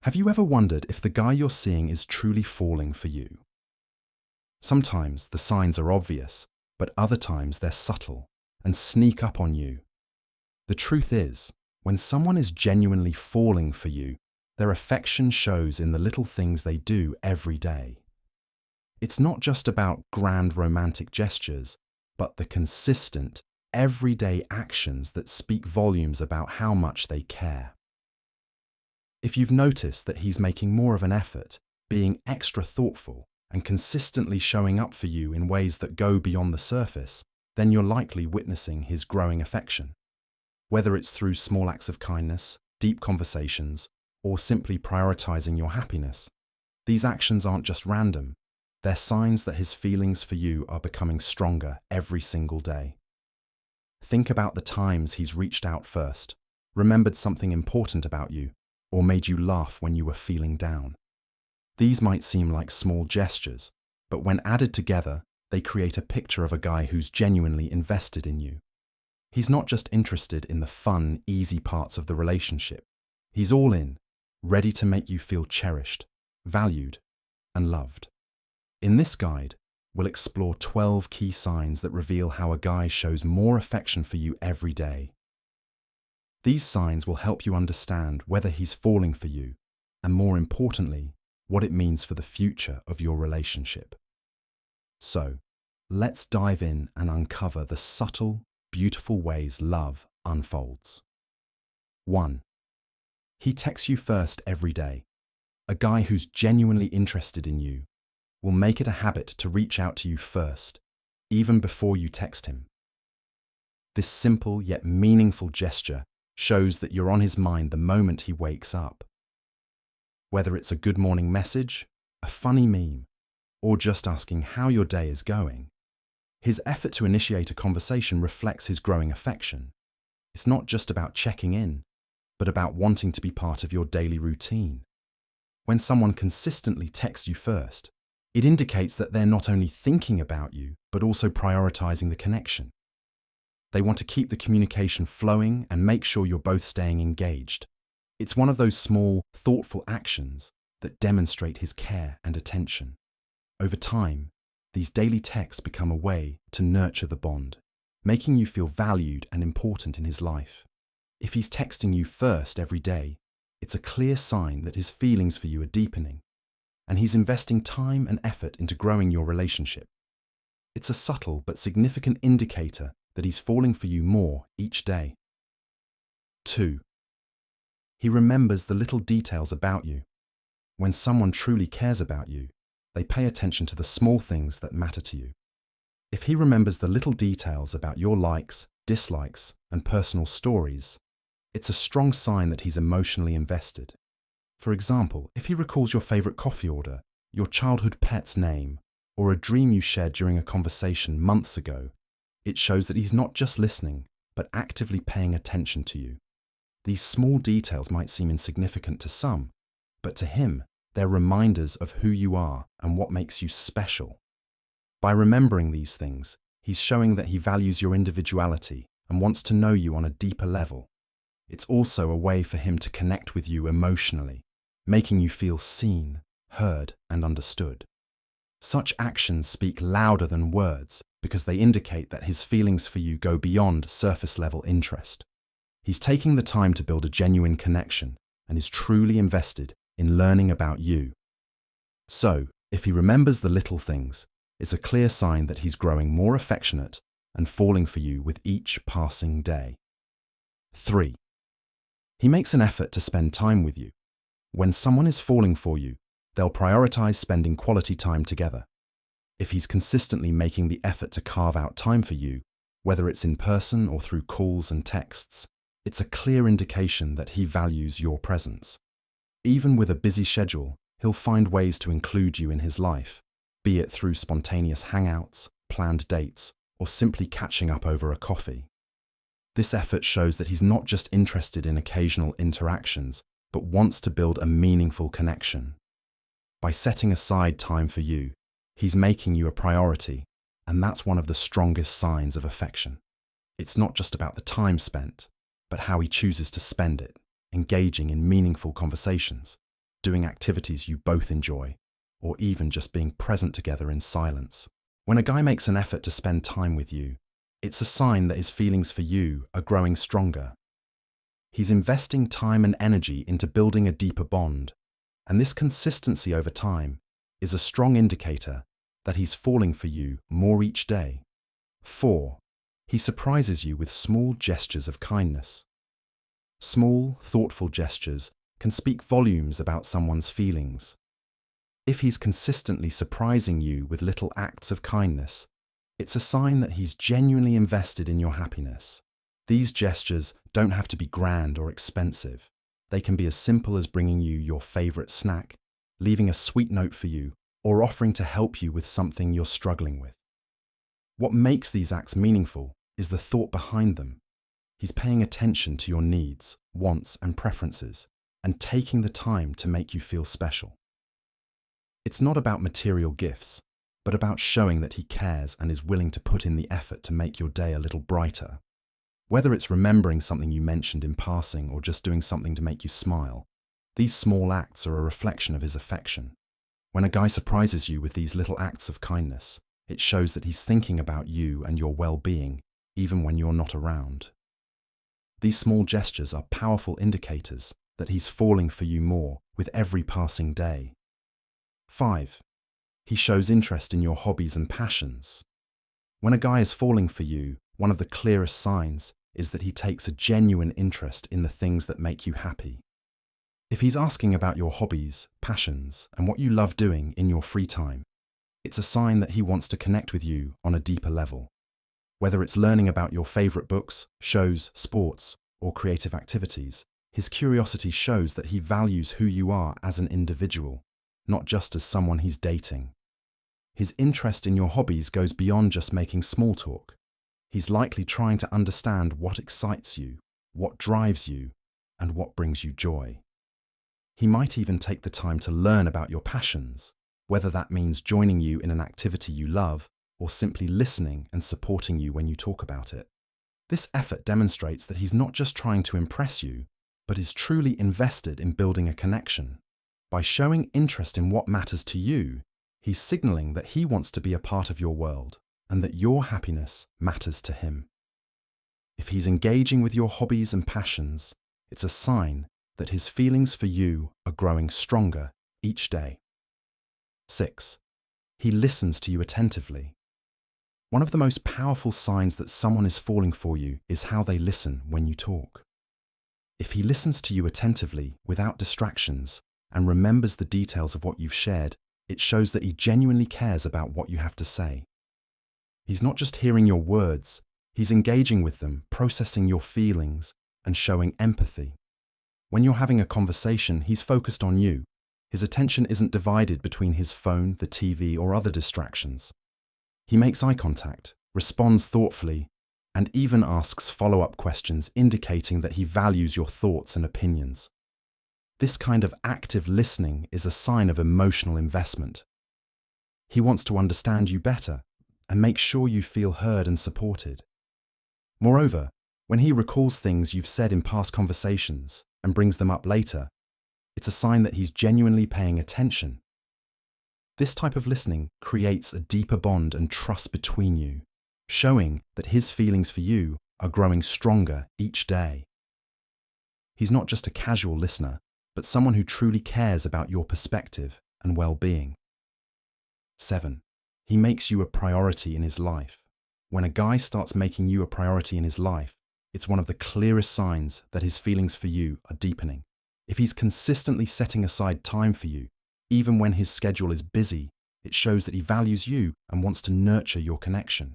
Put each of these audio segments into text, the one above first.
Have you ever wondered if the guy you're seeing is truly falling for you? Sometimes the signs are obvious, but other times they're subtle and sneak up on you. The truth is, when someone is genuinely falling for you, their affection shows in the little things they do every day. It's not just about grand romantic gestures, but the consistent, everyday actions that speak volumes about how much they care. If you've noticed that he's making more of an effort, being extra thoughtful, and consistently showing up for you in ways that go beyond the surface, then you're likely witnessing his growing affection. Whether it's through small acts of kindness, deep conversations, or simply prioritizing your happiness, these actions aren't just random. They're signs that his feelings for you are becoming stronger every single day. Think about the times he's reached out first, remembered something important about you, or made you laugh when you were feeling down. These might seem like small gestures, but when added together, they create a picture of a guy who's genuinely invested in you. He's not just interested in the fun, easy parts of the relationship. He's all in, ready to make you feel cherished, valued, and loved. In this guide, we'll explore 12 key signs that reveal how a guy shows more affection for you every day. These signs will help you understand whether he's falling for you, and more importantly, what it means for the future of your relationship. So, let's dive in and uncover the subtle, beautiful ways love unfolds. 1. He texts you first every day. A guy who's genuinely interested in you will make it a habit to reach out to you first, even before you text him. This simple yet meaningful gesture shows that you're on his mind the moment he wakes up. Whether it's a good morning message, a funny meme, or just asking how your day is going, his effort to initiate a conversation reflects his growing affection. It's not just about checking in, but about wanting to be part of your daily routine. When someone consistently texts you first, it indicates that they're not only thinking about you, but also prioritizing the connection. They want to keep the communication flowing and make sure you're both staying engaged. It's one of those small, thoughtful actions that demonstrate his care and attention. Over time, these daily texts become a way to nurture the bond, making you feel valued and important in his life. If he's texting you first every day, it's a clear sign that his feelings for you are deepening, and he's investing time and effort into growing your relationship. It's a subtle but significant indicator that he's falling for you more each day. 2. He remembers the little details about you. When someone truly cares about you, they pay attention to the small things that matter to you. If he remembers the little details about your likes, dislikes, and personal stories, it's a strong sign that he's emotionally invested. For example, if he recalls your favorite coffee order, your childhood pet's name, or a dream you shared during a conversation months ago, it shows that he's not just listening, but actively paying attention to you. These small details might seem insignificant to some, but to him, they're reminders of who you are and what makes you special. By remembering these things, he's showing that he values your individuality and wants to know you on a deeper level. It's also a way for him to connect with you emotionally, making you feel seen, heard, and understood. Such actions speak louder than words because they indicate that his feelings for you go beyond surface-level interest. He's taking the time to build a genuine connection and is truly invested in learning about you. So, if he remembers the little things, it's a clear sign that he's growing more affectionate and falling for you with each passing day. 3. He makes an effort to spend time with you. When someone is falling for you, they'll prioritize spending quality time together. If he's consistently making the effort to carve out time for you, whether it's in person or through calls and texts, it's a clear indication that he values your presence. Even with a busy schedule, he'll find ways to include you in his life, be it through spontaneous hangouts, planned dates, or simply catching up over a coffee. This effort shows that he's not just interested in occasional interactions, but wants to build a meaningful connection. By setting aside time for you, he's making you a priority, and that's one of the strongest signs of affection. It's not just about the time spent, but how he chooses to spend it, engaging in meaningful conversations, doing activities you both enjoy, or even just being present together in silence. When a guy makes an effort to spend time with you, it's a sign that his feelings for you are growing stronger. He's investing time and energy into building a deeper bond, and this consistency over time is a strong indicator that he's falling for you more each day. 4. He surprises you with small gestures of kindness. Small, thoughtful gestures can speak volumes about someone's feelings. If he's consistently surprising you with little acts of kindness, it's a sign that he's genuinely invested in your happiness. These gestures don't have to be grand or expensive. They can be as simple as bringing you your favorite snack, leaving a sweet note for you, or offering to help you with something you're struggling with. What makes these acts meaningful is the thought behind them. He's paying attention to your needs, wants, and preferences, and taking the time to make you feel special. It's not about material gifts, but about showing that he cares and is willing to put in the effort to make your day a little brighter. Whether it's remembering something you mentioned in passing or just doing something to make you smile, these small acts are a reflection of his affection. When a guy surprises you with these little acts of kindness, it shows that he's thinking about you and your well-being, even when you're not around. These small gestures are powerful indicators that he's falling for you more with every passing day. 5. He shows interest in your hobbies and passions. When a guy is falling for you, one of the clearest signs is that he takes a genuine interest in the things that make you happy. If he's asking about your hobbies, passions, and what you love doing in your free time, it's a sign that he wants to connect with you on a deeper level. Whether it's learning about your favorite books, shows, sports, or creative activities, his curiosity shows that he values who you are as an individual, not just as someone he's dating. His interest in your hobbies goes beyond just making small talk. He's likely trying to understand what excites you, what drives you, and what brings you joy. He might even take the time to learn about your passions, whether that means joining you in an activity you love or simply listening and supporting you when you talk about it. This effort demonstrates that he's not just trying to impress you, but is truly invested in building a connection. By showing interest in what matters to you, he's signaling that he wants to be a part of your world and that your happiness matters to him. If he's engaging with your hobbies and passions, it's a sign that his feelings for you are growing stronger each day. 6. He listens to you attentively. One of the most powerful signs that someone is falling for you is how they listen when you talk. If he listens to you attentively without distractions and remembers the details of what you've shared, it shows that he genuinely cares about what you have to say. He's not just hearing your words, he's engaging with them, processing your feelings, and showing empathy. When you're having a conversation, he's focused on you. His attention isn't divided between his phone, the TV, or other distractions. He makes eye contact, responds thoughtfully, and even asks follow-up questions, indicating that he values your thoughts and opinions. This kind of active listening is a sign of emotional investment. He wants to understand you better and make sure you feel heard and supported. Moreover, when he recalls things you've said in past conversations and brings them up later, it's a sign that he's genuinely paying attention. This type of listening creates a deeper bond and trust between you, showing that his feelings for you are growing stronger each day. He's not just a casual listener, but someone who truly cares about your perspective and well-being. 7. He makes you a priority in his life. When a guy starts making you a priority in his life, it's one of the clearest signs that his feelings for you are deepening. If he's consistently setting aside time for you, even when his schedule is busy, it shows that he values you and wants to nurture your connection.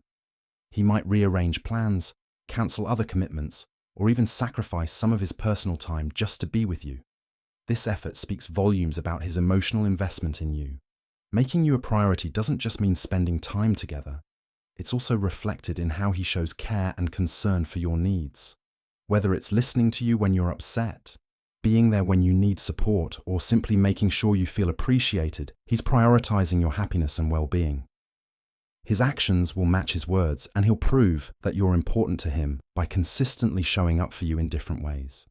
He might rearrange plans, cancel other commitments, or even sacrifice some of his personal time just to be with you. This effort speaks volumes about his emotional investment in you. Making you a priority doesn't just mean spending time together. It's also reflected in how he shows care and concern for your needs. Whether it's listening to you when you're upset, being there when you need support, or simply making sure you feel appreciated, he's prioritizing your happiness and well-being. His actions will match his words, and he'll prove that you're important to him by consistently showing up for you in different ways.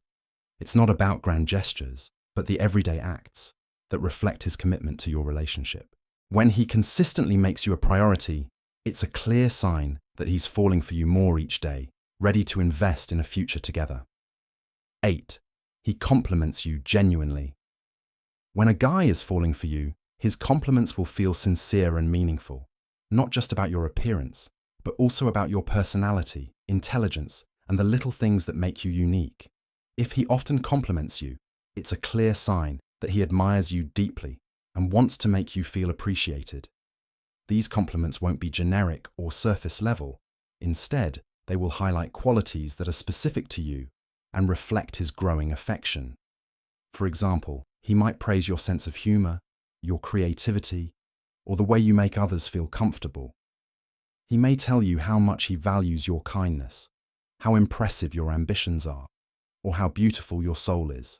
It's not about grand gestures, but the everyday acts. that reflect his commitment to your relationship. When he consistently makes you a priority, it's a clear sign that he's falling for you more each day, ready to invest in a future together. 8. He compliments you genuinely. When a guy is falling for you, his compliments will feel sincere and meaningful, not just about your appearance, but also about your personality, intelligence, and the little things that make you unique. If he often compliments you, it's a clear sign that he admires you deeply and wants to make you feel appreciated. These compliments won't be generic or surface level. Instead, they will highlight qualities that are specific to you and reflect his growing affection. For example, he might praise your sense of humor, your creativity, or the way you make others feel comfortable. He may tell you how much he values your kindness, how impressive your ambitions are, or how beautiful your soul is.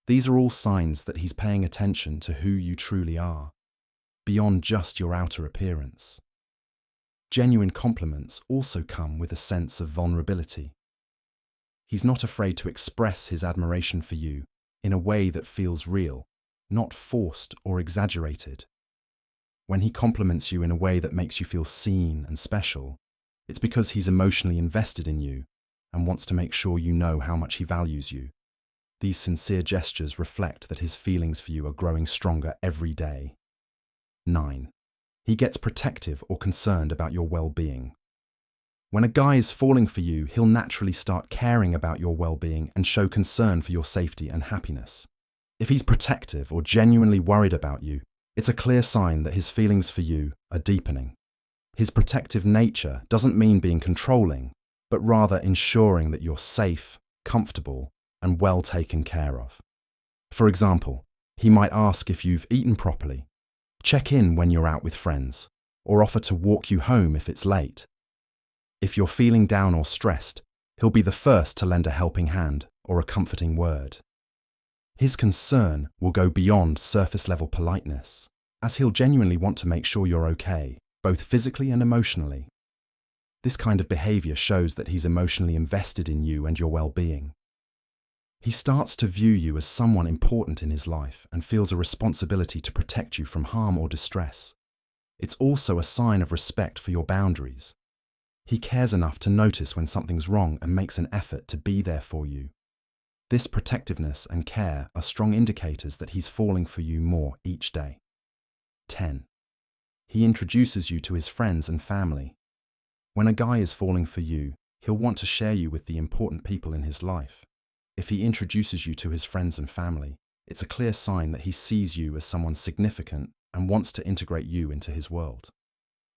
These are all signs that he's paying attention to who you truly are, beyond just your outer appearance. Genuine compliments also come with a sense of vulnerability. He's not afraid to express his admiration for you in a way that feels real, not forced or exaggerated. When he compliments you in a way that makes you feel seen and special, it's because he's emotionally invested in you and wants to make sure you know how much he values you. These sincere gestures reflect that his feelings for you are growing stronger every day. 9. He gets protective or concerned about your well-being. When a guy is falling for you, he'll naturally start caring about your well-being and show concern for your safety and happiness. If he's protective or genuinely worried about you, it's a clear sign that his feelings for you are deepening. His protective nature doesn't mean being controlling, but rather ensuring that you're safe, comfortable, and well taken care of. For example, he might ask if you've eaten properly, check in when you're out with friends, or offer to walk you home if it's late. If you're feeling down or stressed, he'll be the first to lend a helping hand or a comforting word. His concern will go beyond surface-level politeness, as he'll genuinely want to make sure you're okay, both physically and emotionally. This kind of behavior shows that he's emotionally invested in you and your well-being. He starts to view you as someone important in his life and feels a responsibility to protect you from harm or distress. It's also a sign of respect for your boundaries. He cares enough to notice when something's wrong and makes an effort to be there for you. This protectiveness and care are strong indicators that he's falling for you more each day. 10. He introduces you to his friends and family. When a guy is falling for you, he'll want to share you with the important people in his life. If he introduces you to his friends and family, it's a clear sign that he sees you as someone significant and wants to integrate you into his world.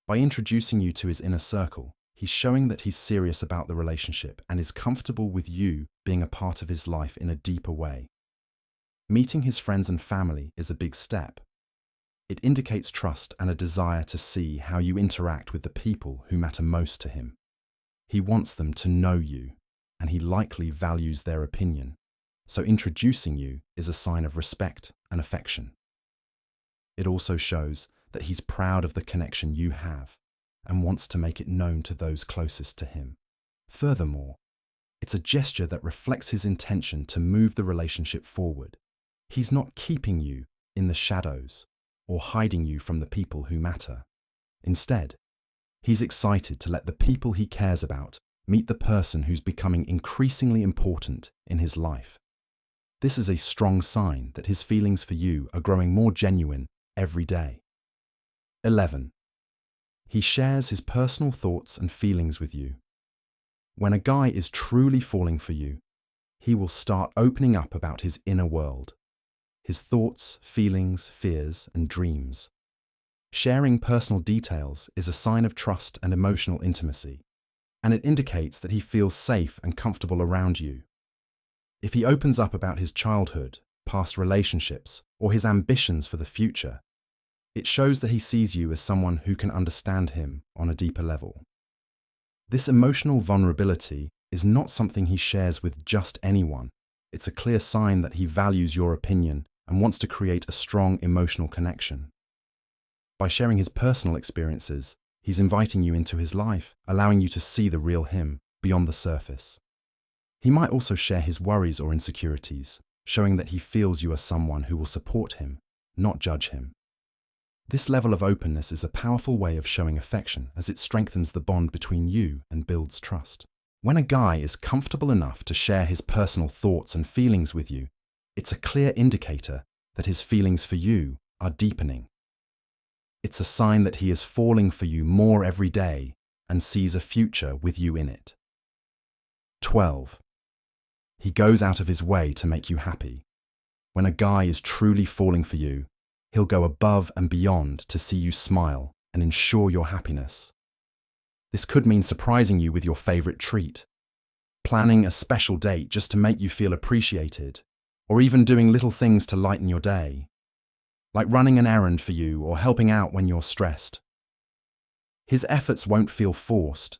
By introducing you to his inner circle, he's showing that he's serious about the relationship and is comfortable with you being a part of his life in a deeper way. Meeting his friends and family is a big step. It indicates trust and a desire to see how you interact with the people who matter most to him. He wants them to know you, and he likely values their opinion, so introducing you is a sign of respect and affection. It also shows that he's proud of the connection you have and wants to make it known to those closest to him. Furthermore, it's a gesture that reflects his intention to move the relationship forward. He's not keeping you in the shadows or hiding you from the people who matter. Instead, he's excited to let the people he cares about meet the person who's becoming increasingly important in his life. This is a strong sign that his feelings for you are growing more genuine every day. 11. He shares his personal thoughts and feelings with you. When a guy is truly falling for you, he will start opening up about his inner world, his thoughts, feelings, fears, and dreams. Sharing personal details is a sign of trust and emotional intimacy, and it indicates that he feels safe and comfortable around you. If he opens up about his childhood, past relationships, or his ambitions for the future, it shows that he sees you as someone who can understand him on a deeper level. This emotional vulnerability is not something he shares with just anyone. It's a clear sign that he values your opinion and wants to create a strong emotional connection. By sharing his personal experiences, he's inviting you into his life, allowing you to see the real him beyond the surface. He might also share his worries or insecurities, showing that he feels you are someone who will support him, not judge him. This level of openness is a powerful way of showing affection, as it strengthens the bond between you and builds trust. When a guy is comfortable enough to share his personal thoughts and feelings with you, it's a clear indicator that his feelings for you are deepening. It's a sign that he is falling for you more every day and sees a future with you in it. 12. He goes out of his way to make you happy. When a guy is truly falling for you, he'll go above and beyond to see you smile and ensure your happiness. This could mean surprising you with your favorite treat, planning a special date just to make you feel appreciated, or even doing little things to lighten your day, like running an errand for you or helping out when you're stressed. His efforts won't feel forced.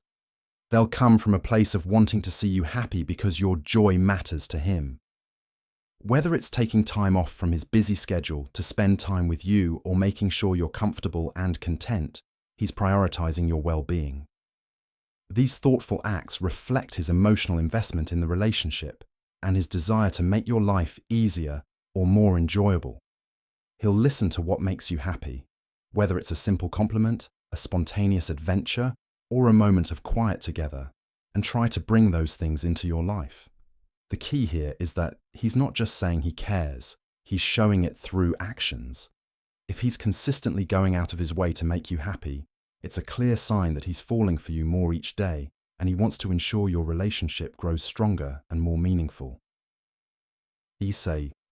They'll come from a place of wanting to see you happy because your joy matters to him. Whether it's taking time off from his busy schedule to spend time with you or making sure you're comfortable and content, he's prioritizing your well-being. These thoughtful acts reflect his emotional investment in the relationship and his desire to make your life easier or more enjoyable. He'll listen to what makes you happy, whether it's a simple compliment, a spontaneous adventure, or a moment of quiet together, and try to bring those things into your life. The key here is that he's not just saying he cares, he's showing it through actions. If he's consistently going out of his way to make you happy, it's a clear sign that he's falling for you more each day, and he wants to ensure your relationship grows stronger and more meaningful. Issei